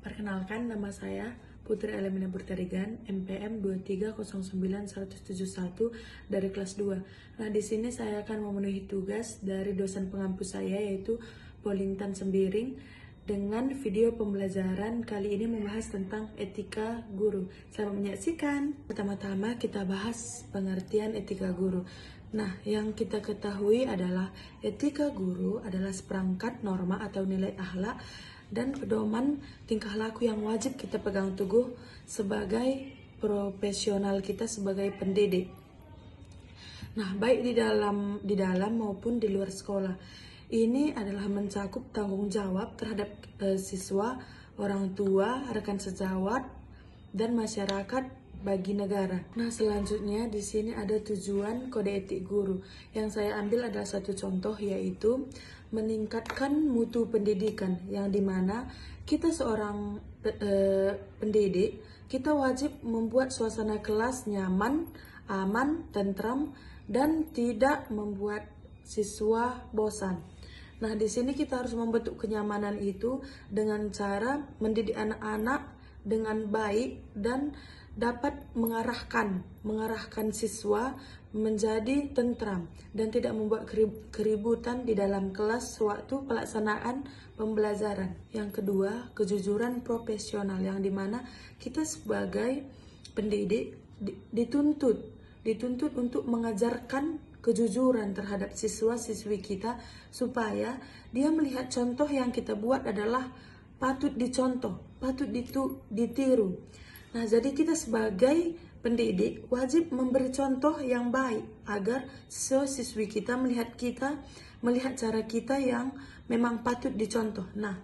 Perkenalkan, nama saya Putri Elemina Burtarigan, MPM 2309171 dari kelas 2. Nah, di sini saya akan memenuhi tugas dari dosen pengampu saya, yaitu Polintan Sembiring, dengan video pembelajaran kali ini membahas tentang etika guru. Selamat menyaksikan. Pertama-tama kita bahas pengertian etika guru. Nah, yang kita ketahui adalah etika guru adalah seperangkat norma atau nilai akhlak dan pedoman tingkah laku yang wajib kita pegang teguh sebagai profesional kita sebagai pendidik. Nah, baik di dalam maupun di luar sekolah. Ini adalah mencakup tanggung jawab terhadap siswa, orang tua, rekan sejawat, dan masyarakat bagi negara. Nah, selanjutnya di sini ada tujuan kode etik guru. Yang saya ambil adalah satu contoh, yaitu meningkatkan mutu pendidikan, yang dimana kita seorang pendidik, kita wajib membuat suasana kelas nyaman, aman, tentram, dan tidak membuat siswa bosan. Nah, di sini kita harus membentuk kenyamanan itu dengan cara mendidik anak-anak dengan baik dan dapat mengarahkan siswa menjadi tentram dan tidak membuat keributan di dalam kelas sewaktu pelaksanaan pembelajaran. Yang kedua, kejujuran profesional, yang dimana kita sebagai pendidik dituntut untuk mengajarkan kejujuran terhadap siswa-siswi kita supaya dia melihat contoh yang kita buat adalah patut dicontoh, patut ditiru. Nah, jadi kita sebagai pendidik wajib memberi contoh yang baik agar siswa-siswi kita melihat cara kita yang memang patut dicontoh. Nah,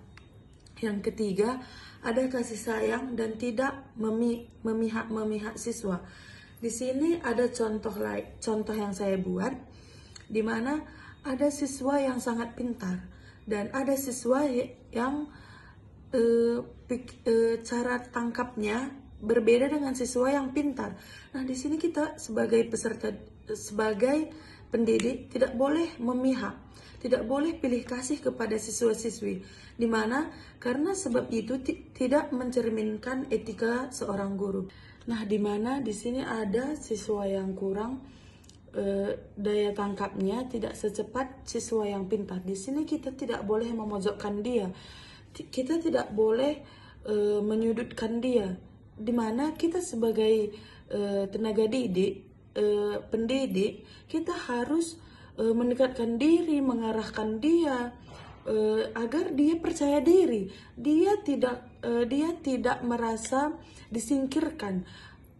yang ketiga, ada kasih sayang dan tidak memihak siswa. Di sini ada contoh yang saya buat, di mana ada siswa yang sangat pintar dan ada siswa yang cara tangkapnya berbeda dengan siswa yang pintar. Nah, di sini kita sebagai pendidik tidak boleh memihak, tidak boleh pilih kasih kepada siswa-siswi, di mana karena sebab itu tidak mencerminkan etika seorang guru. Nah, di mana di sini ada siswa yang kurang daya tangkapnya tidak secepat siswa yang pintar. Di sini kita tidak boleh memojokkan dia, kita tidak boleh menyudutkan dia, di mana kita sebagai tenaga didik, pendidik, kita harus mendekatkan diri, mengarahkan dia agar dia percaya diri, dia tidak merasa disingkirkan.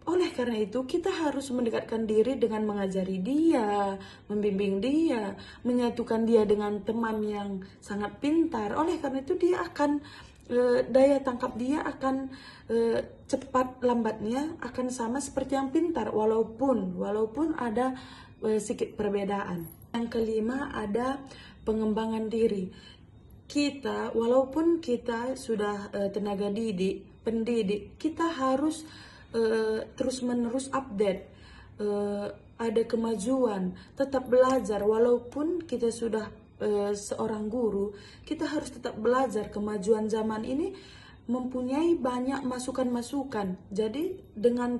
Oleh karena itu, kita harus mendekatkan diri dengan mengajari dia, membimbing dia, menyatukan dia dengan teman yang sangat pintar. Oleh karena itu, dia akan daya tangkap dia akan cepat lambatnya akan sama seperti yang pintar, walaupun ada sedikit perbedaan. Yang kelima, ada pengembangan diri. Kita, walaupun kita sudah tenaga pendidik, kita harus terus-menerus update, ada kemajuan, tetap belajar. Walaupun kita sudah seorang guru, kita harus tetap belajar. Kemajuan zaman ini mempunyai banyak masukan-masukan. Jadi dengan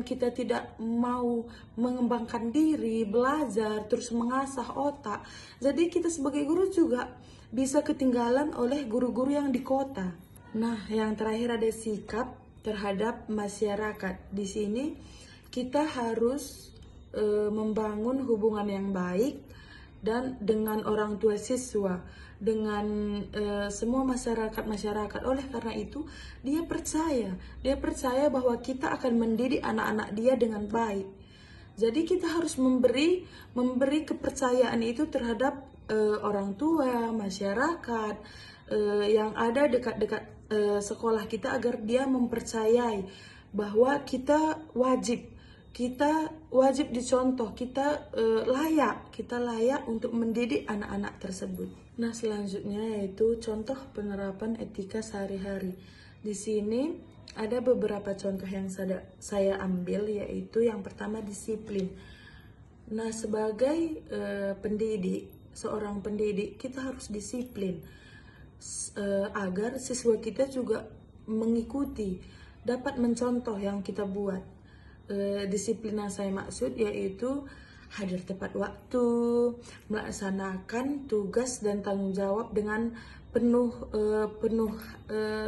kita tidak mau mengembangkan diri, belajar, terus mengasah otak, jadi kita sebagai guru juga bisa ketinggalan oleh guru-guru yang di kota. Nah, yang terakhir ada sikap terhadap masyarakat. Di sini kita harus membangun hubungan yang baik dan dengan orang tua siswa, dengan semua masyarakat. Oleh karena itu, dia percaya bahwa kita akan mendidik anak-anak dia dengan baik. Jadi kita harus memberi kepercayaan itu terhadap orang tua, masyarakat yang ada dekat-dekat sekolah kita, agar dia mempercayai bahwa kita wajib dicontoh, kita layak untuk mendidik anak-anak tersebut. Nah, selanjutnya yaitu contoh penerapan etika sehari-hari. Di sini ada beberapa contoh yang saya ambil, yaitu yang pertama, disiplin. Nah, sebagai seorang pendidik, kita harus disiplin. agar siswa kita juga mengikuti, dapat mencontoh yang kita buat. Disiplin yang saya maksud yaitu hadir tepat waktu, melaksanakan tugas dan tanggung jawab dengan penuh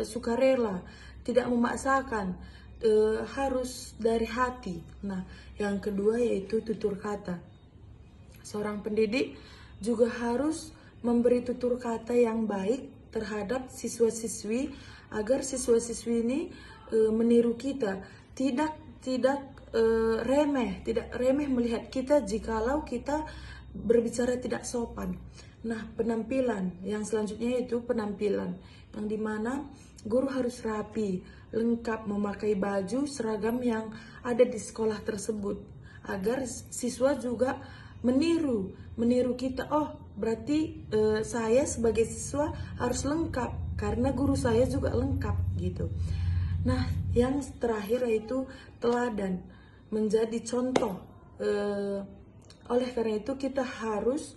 sukarela, tidak memaksakan, harus dari hati. Nah, yang kedua yaitu tutur kata. Seorang pendidik juga harus memberi tutur kata yang baik terhadap siswa-siswi agar siswa-siswi ini meniru kita, tidak remeh melihat kita jikalau kita berbicara tidak sopan. Nah, penampilan yang selanjutnya yaitu penampilan, yang dimana guru harus rapi, lengkap memakai baju seragam yang ada di sekolah tersebut agar siswa juga meniru kita. Oh, berarti saya sebagai siswa harus lengkap karena guru saya juga lengkap gitu. Nah, yang terakhir yaitu teladan, menjadi contoh. Oleh karena itu kita harus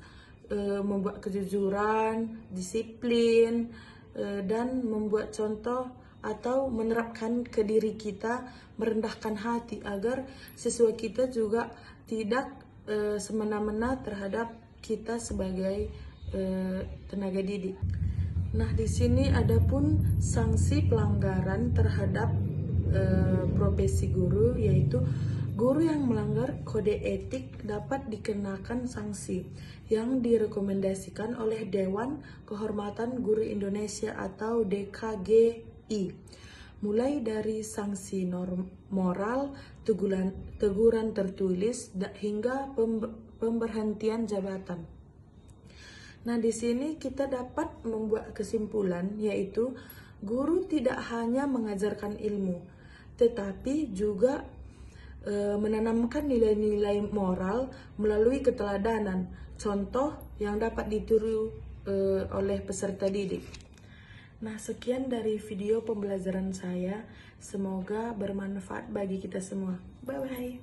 membuat kejujuran, disiplin, dan membuat contoh atau menerapkan ke diri kita, merendahkan hati agar siswa kita juga tidak semena-mena terhadap kita sebagai tenaga didik. Nah, di sini ada pun sanksi pelanggaran terhadap profesi guru, yaitu guru yang melanggar kode etik dapat dikenakan sanksi yang direkomendasikan oleh Dewan Kehormatan Guru Indonesia atau DKGI. Mulai dari sanksi moral, teguran tertulis, hingga pemberhentian jabatan. Nah, di sini kita dapat membuat kesimpulan, yaitu guru tidak hanya mengajarkan ilmu, tetapi juga menanamkan nilai-nilai moral melalui keteladanan, contoh yang dapat ditiru oleh peserta didik. Nah, sekian dari video pembelajaran saya. Semoga bermanfaat bagi kita semua. Bye-bye.